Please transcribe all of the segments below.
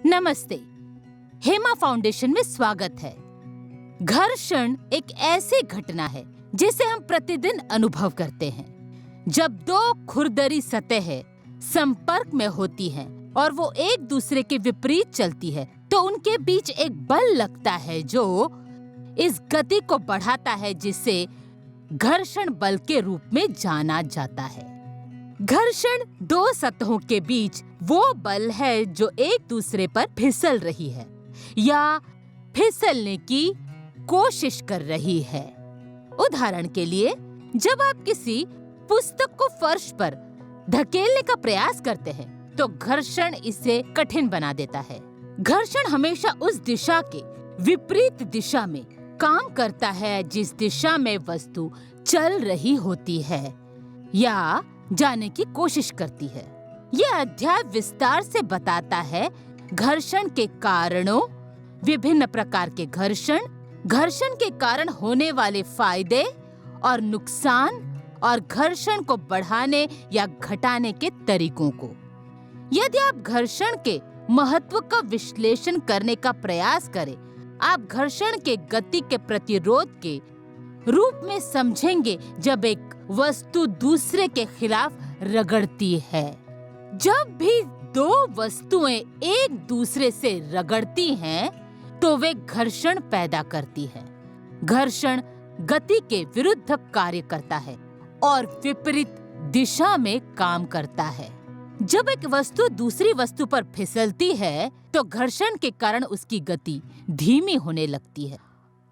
नमस्ते। हेमा फाउंडेशन में स्वागत है। घर्षण एक ऐसी घटना है जिसे हम प्रतिदिन अनुभव करते हैं। जब दो खुरदरी सतहें संपर्क में होती हैं और वो एक दूसरे के विपरीत चलती है, तो उनके बीच एक बल लगता है जो इस गति को बढ़ाता है, जिसे घर्षण बल के रूप में जाना जाता है। घर्षण दो सतहों के बीच वो बल है जो एक दूसरे पर फिसल रही है या फिसलने की कोशिश कर रही है। उदाहरण के लिए, जब आप किसी पुस्तक को फर्श पर धकेलने का प्रयास करते हैं, तो घर्षण इसे कठिन बना देता है। घर्षण हमेशा उस दिशा के विपरीत दिशा में काम करता है जिस दिशा में वस्तु चल रही होती है या जाने की कोशिश करती है। यह अध्याय विस्तार से बताता है घर्षण के कारणों, विभिन्न प्रकार के घर्षण के कारण होने वाले फायदे और नुकसान, और घर्षण को बढ़ाने या घटाने के तरीकों को। यदि आप घर्षण के महत्व का विश्लेषण करने का प्रयास करें, आप घर्षण के गति के प्रतिरोध के रूप में समझेंगे जब एक वस्तु दूसरे के खिलाफ रगड़ती है। जब भी दो वस्तुएं एक दूसरे से रगड़ती हैं, तो वे घर्षण पैदा करती हैं। घर्षण गति के विरुद्ध कार्य करता है और विपरीत दिशा में काम करता है। जब एक वस्तु दूसरी वस्तु पर फिसलती है, तो घर्षण के कारण उसकी गति धीमी होने लगती है।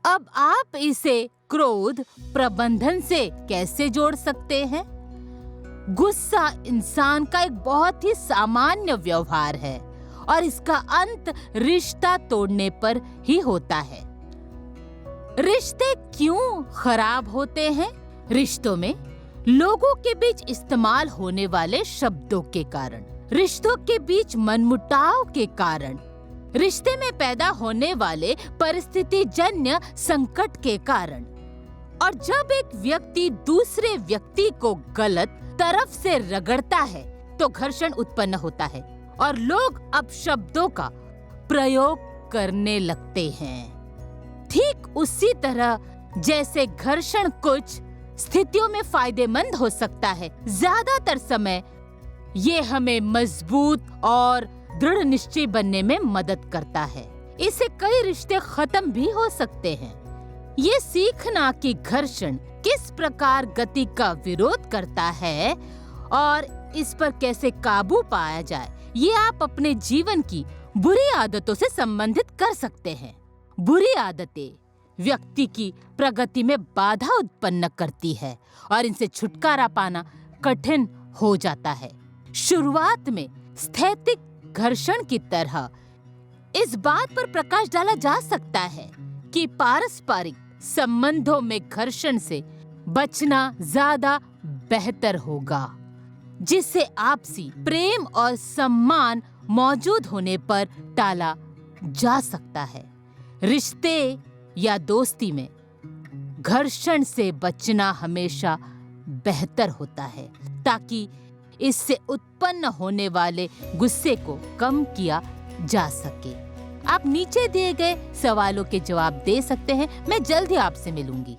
अब आप इसे क्रोध प्रबंधन से कैसे जोड़ सकते हैं? गुस्सा इंसान का एक बहुत ही सामान्य व्यवहार है और इसका अंत रिश्ता तोड़ने पर ही होता है। रिश्ते क्यों खराब होते हैं? रिश्तों में लोगों के बीच इस्तेमाल होने वाले शब्दों के कारण, रिश्तों के बीच मनमुटाव के कारण, रिश्ते में पैदा होने वाले परिस्थिति जन्य संकट के कारण, और जब एक व्यक्ति दूसरे व्यक्ति को गलत तरफ से रगड़ता है, तो घर्षण उत्पन्न होता है और लोग अपशब्दों का प्रयोग करने लगते हैं। ठीक उसी तरह जैसे घर्षण कुछ स्थितियों में फायदेमंद हो सकता है, ज्यादातर समय ये हमें मजबूत और दृढ़ निश्चय बनने में मदद करता है। इससे कई रिश्ते खत्म भी हो सकते हैं। ये सीखना कि घर्षण किस प्रकार गति का विरोध करता है और इस पर कैसे काबू पाया जाए, ये आप अपने जीवन की बुरी आदतों से संबंधित कर सकते हैं। बुरी आदतें व्यक्ति की प्रगति में बाधा उत्पन्न करती है और इनसे छुटकारा पाना कठिन हो जाता है। शुरुआत में स्थैतिक घर्षण की तरह इस बात पर प्रकाश डाला जा सकता है कि पारस्परिक संबंधों में घर्षण से बचना ज्यादा बेहतर होगा, जिससे आपसी प्रेम और सम्मान मौजूद होने पर टाला जा सकता है। रिश्ते या दोस्ती में घर्षण से बचना हमेशा बेहतर होता है, ताकि इससे उत्पन्न होने वाले गुस्से को कम किया जा सके। आप नीचे दिए गए सवालों के जवाब दे सकते हैं। मैं जल्द ही आपसे मिलूंगी।